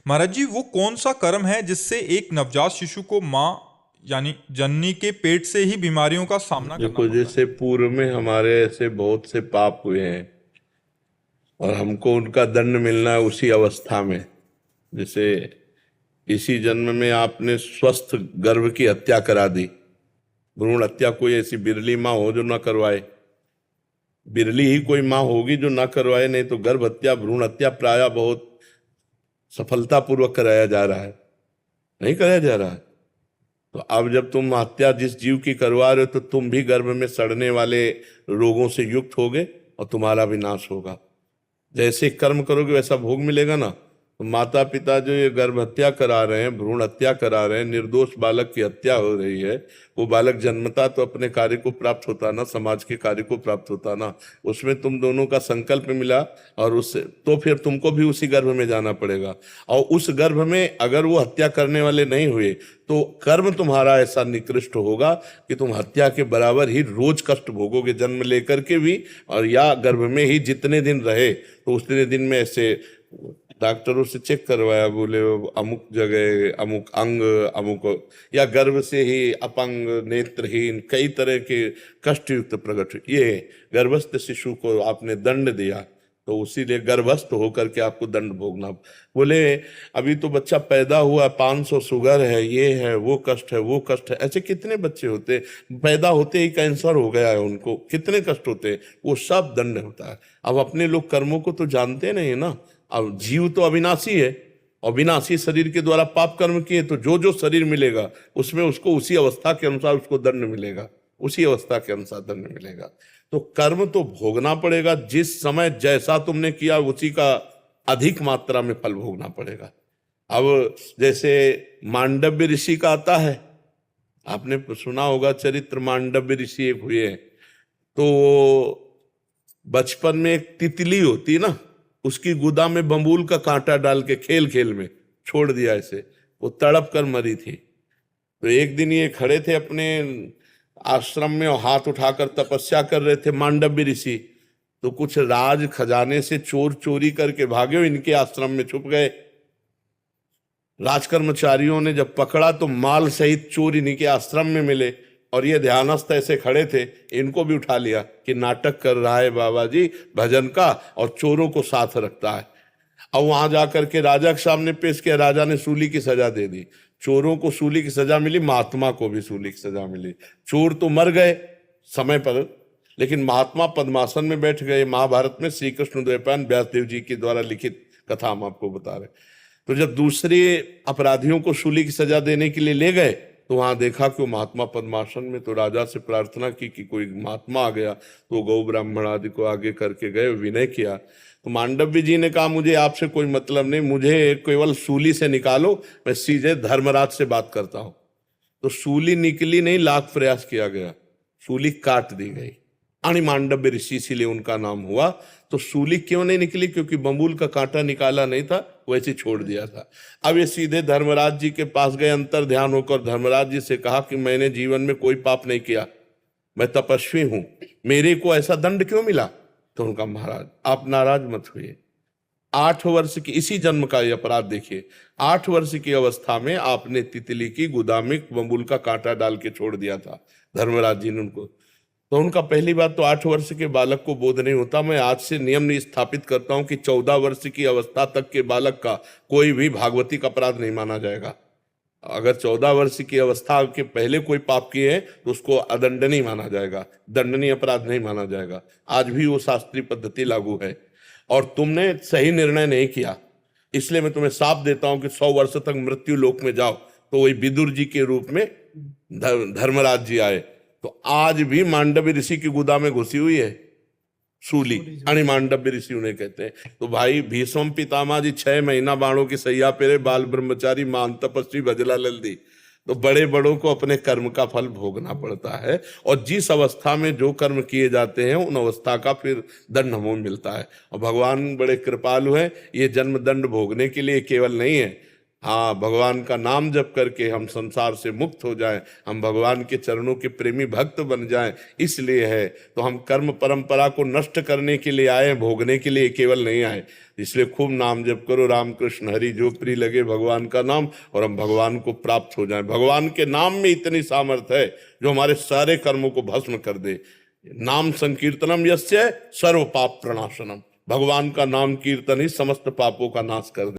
महाराज जी, वो कौन सा कर्म है जिससे एक नवजात शिशु को माँ यानी जननी के पेट से ही बीमारियों का सामना करना देखो, पड़ता है? जैसे पूर्व में हमारे ऐसे बहुत से पाप हुए हैं और हमको उनका दंड मिलना है उसी अवस्था में। जैसे इसी जन्म में आपने स्वस्थ गर्भ की हत्या करा दी। भ्रूण हत्या कोई ऐसी बिरली माँ हो जो ना करवाए, बिरली ही कोई माँ होगी जो ना करवाए, नहीं तो गर्भ हत्या भ्रूण हत्या प्रायः बहुत सफलतापूर्वक कराया जा रहा है। नहीं कराया जा रहा है। तो अब जब तुम हत्या जिस जीव की करवा रहे हो तो तुम भी गर्भ में सड़ने वाले रोगों से युक्त होगे और तुम्हारा विनाश होगा। जैसे कर्म करोगे वैसा भोग मिलेगा ना। तो माता पिता जो ये गर्भ हत्या करा रहे हैं, भ्रूण हत्या करा रहे हैं, निर्दोष बालक की हत्या हो रही है, वो बालक जन्मता तो अपने कार्य को प्राप्त होता ना, समाज के कार्य को प्राप्त होता ना। उसमें तुम दोनों का संकल्प मिला और उससे तो फिर तुमको भी उसी गर्भ में जाना पड़ेगा। और उस गर्भ में अगर वो हत्या करने वाले नहीं हुए तो कर्म तुम्हारा ऐसा निकृष्ट होगा कि तुम हत्या के बराबर ही रोज कष्ट भोगोगे, जन्म लेकर के भी और या गर्भ में ही जितने दिन रहे। तो उतने दिन में ऐसे डॉक्टरों से चेक करवाया, बोले अमुक जगह अमुक अंग अमुक, या गर्भ से ही अपंग नेत्रहीन कई तरह के कष्ट युक्त प्रकट। ये गर्भस्थ शिशु को आपने दंड दिया तो उसीलिए गर्भस्थ होकर के आपको दंड भोगना। बोले अभी तो बच्चा पैदा हुआ, 500 शुगर है, ये है, वो कष्ट है, वो कष्ट है। ऐसे कितने बच्चे होते पैदा होते ही कैंसर हो गया है उनको, कितने कष्ट होते हैं, वो सब दंड होता है। अब अपने लोग कर्मों को तो जानते नहीं ना। अब जीव तो अविनाशी है और विनाशी शरीर के द्वारा पाप कर्म किए तो जो जो शरीर मिलेगा उसमें उसको उसी अवस्था के अनुसार उसको दंड मिलेगा, उसी अवस्था के अनुसार दंड मिलेगा। तो कर्म तो भोगना पड़ेगा, जिस समय जैसा तुमने किया उसी का अधिक मात्रा में फल भोगना पड़ेगा। अब जैसे मांडव्य ऋषि का आता है, आपने सुना होगा चरित्र, मांडव्य ऋषि एक हुए हैं। तो बचपन में एक तितली होती ना, उसकी गुदा में बम्बूल का कांटा डाल के खेल खेल में छोड़ दिया, ऐसे वो तड़प कर मरी थी। तो एक दिन ये खड़े थे अपने आश्रम में और हाथ उठाकर तपस्या कर रहे थे मांडव्य ऋषि। तो कुछ राज खजाने से चोर चोरी करके भागे और इनके आश्रम में छुप गए। राजकर्मचारियों ने जब पकड़ा तो माल सहित चोर इन्हीं के आश्रम में मिले और ये ध्यानस्थ ऐसे खड़े थे, इनको भी उठा लिया कि नाटक कर रहा है बाबा जी भजन का और चोरों को साथ रखता है। अब वहां जाकर के राजा के सामने पेश किया, राजा ने सूली की सजा दे दी। चोरों को सूली की सजा मिली, महात्मा को भी सूली की सजा मिली। चोर तो मर गए समय पर, लेकिन महात्मा पद्मासन में बैठ गए। महाभारत में श्री कृष्ण द्वैपायन व्यासदेव जी के द्वारा लिखित कथा हम आपको बता रहे। तो जब दूसरे अपराधियों को सूली की सजा देने के लिए ले गए तो वहां देखा कि वो महात्मा पद्मासन में। तो राजा से प्रार्थना की कि कोई महात्मा आ गया, तो गौ ब्राह्मण आदि को आगे करके गए, विनय किया। तो मांडव्य जी ने कहा मुझे आपसे कोई मतलब नहीं, मुझे केवल सूली से निकालो, मैं सीधे धर्मराज से बात करता हूं। तो सूली निकली नहीं, लाख प्रयास किया गया, सूली काट दी गई। अणि मांडव्य ऋषि इसीलिए उनका नाम हुआ। तो सूली क्यों नहीं निकली? क्योंकि बंबूल का कांटा निकाला नहीं था, वैसे छोड़ दिया था। अब ये सीधे धर्मराज जी के पास गए, अंतर ध्यान होकर धर्मराज जी से कहा कि मैंने जीवन में कोई पाप नहीं किया, मैं तपस्वी हूं, मेरे को ऐसा दंड क्यों मिला? तो उनका महाराज आप नाराज मत हुए। 8 वर्ष की इसी जन्म का ये अपराध देखिए, 8 वर्ष की अवस्था में आपने तितली की गुदा में बंबूल का कांटा डाल के छोड़ दिया था धर्मराज जी ने उनको। तो उनका पहली बात तो 8 वर्ष के बालक को बोध नहीं होता। मैं आज से नियम स्थापित करता हूं कि 14 वर्ष की अवस्था तक के बालक का कोई भी भागवतिक अपराध नहीं माना जाएगा। अगर 14 वर्ष की अवस्था के पहले कोई पाप किए हैं तो उसको अदंडनीय माना जाएगा, दंडनीय अपराध नहीं माना जाएगा। आज भी वो शास्त्रीय पद्धति लागू है और तुमने सही निर्णय नहीं किया, इसलिए मैं तुम्हें साफ देता हूं कि 100 वर्ष तक मृत्यु लोक में जाओ। तो वही विदुर जी के रूप में धर्मराज जी आए। तो आज भी मांडव्य ऋषि की गुदा में घुसी हुई है सूली, अणि मांडव्य ऋषि उन्हें कहते हैं। तो भाई भीष्म पितामह जी 6 महीना बाणों की सैया पेरे, बाल ब्रह्मचारी मान तपस्वी भजला लल्दी। तो बड़े बड़ों को अपने कर्म का फल भोगना पड़ता है और जिस अवस्था में जो कर्म किए जाते हैं उन अवस्था का फिर दंड हमें मिलता है। और भगवान बड़े कृपालु हैं, ये जन्म दंड भोगने के लिए केवल नहीं है, हाँ, भगवान का नाम जप करके हम संसार से मुक्त हो जाएं, हम भगवान के चरणों के प्रेमी भक्त बन जाएं, इसलिए है। तो हम कर्म परंपरा को नष्ट करने के लिए आए, भोगने के लिए केवल नहीं आए। इसलिए खूब नाम जप करो, राम कृष्ण हरि जो प्रिय लगे भगवान का नाम, और हम भगवान को प्राप्त हो जाएं। भगवान के नाम में इतनी सामर्थ्य है जो हमारे सारे कर्मों को भस्म कर दे। नाम संकीर्तनम यस्य सर्व पाप प्रणाशनम, भगवान का नाम कीर्तन ही समस्त पापों का नाश कर दे।